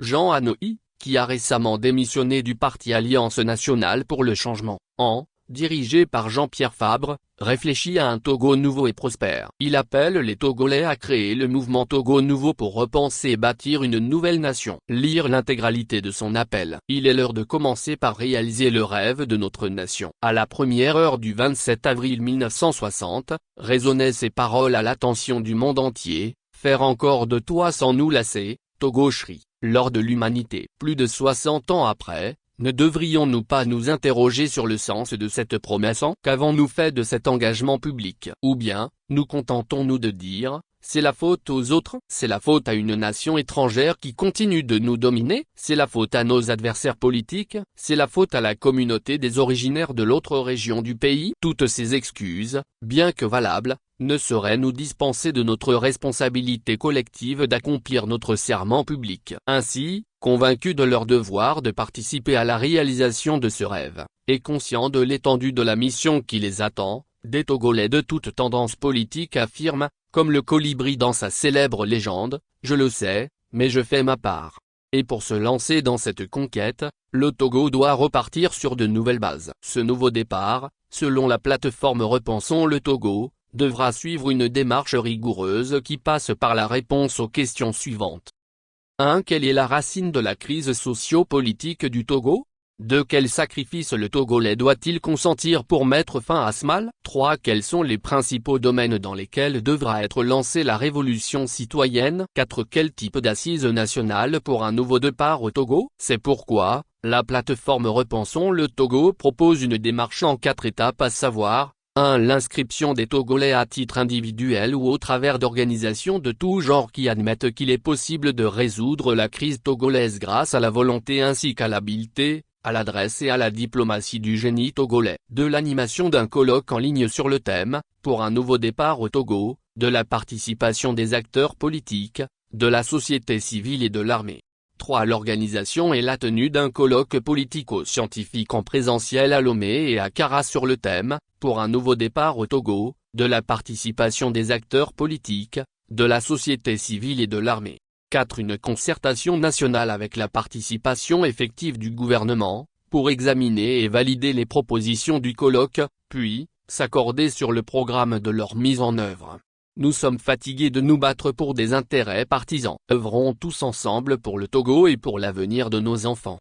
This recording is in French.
Jean Anoï, qui a récemment démissionné du parti Alliance nationale pour le changement, dirigé par Jean-Pierre Fabre, réfléchit à un Togo nouveau et prospère. Il appelle les Togolais à créer le mouvement Togo Nouveau pour repenser et bâtir une nouvelle nation. Lire l'intégralité de son appel. Il est l'heure de commencer par réaliser le rêve de notre nation. À la première heure du 27 avril 1960, résonnaient ces paroles à l'attention du monde entier: faire encore de toi sans nous lasser, Togo chéri. Lors de l'humanité. Plus de 60 ans après, ne devrions-nous pas nous interroger sur le sens de cette promesse? Qu'avons-nous fait de cet engagement public? Ou bien, nous contentons-nous de dire, c'est la faute aux autres? C'est la faute à une nation étrangère qui continue de nous dominer? C'est la faute à nos adversaires politiques? C'est la faute à la communauté des originaires de l'autre région du pays? Toutes ces excuses, bien que valables, ne sauraient nous dispenser de notre responsabilité collective d'accomplir notre serment public. Ainsi, convaincus de leur devoir de participer à la réalisation de ce rêve, et conscients de l'étendue de la mission qui les attend, des Togolais de toute tendance politique affirment, comme le colibri dans sa célèbre légende: je le sais, mais je fais ma part. Et pour se lancer dans cette conquête, le Togo doit repartir sur de nouvelles bases. Ce nouveau départ, selon la plateforme Repensons le Togo, devra suivre une démarche rigoureuse qui passe par la réponse aux questions suivantes. 1. Quelle est la racine de la crise socio-politique du Togo? 2. Quel sacrifice le Togolais doit-il consentir pour mettre fin à ce mal? 3. Quels sont les principaux domaines dans lesquels devra être lancée la révolution citoyenne? 4. Quel type d'assises nationales pour un nouveau départ au Togo? C'est pourquoi, la plateforme Repensons le Togo propose une démarche en 4 étapes, à savoir: 1. L'inscription des Togolais à titre individuel ou au travers d'organisations de tout genre qui admettent qu'il est possible de résoudre la crise togolaise grâce à la volonté ainsi qu'à l'habileté, à l'adresse et à la diplomatie du génie togolais. 2. L'animation d'un colloque en ligne sur le thème « Pour un nouveau départ au Togo », de la participation des acteurs politiques, de la société civile et de l'armée. 3. L'organisation et la tenue d'un colloque politico-scientifique en présentiel à Lomé et à Kara sur le thème « Pour un nouveau départ au Togo », de la participation des acteurs politiques, de la société civile et de l'armée. 4. Une concertation nationale avec la participation effective du gouvernement, pour examiner et valider les propositions du colloque, puis, s'accorder sur le programme de leur mise en œuvre. Nous sommes fatigués de nous battre pour des intérêts partisans. Œuvrons tous ensemble pour le Togo et pour l'avenir de nos enfants.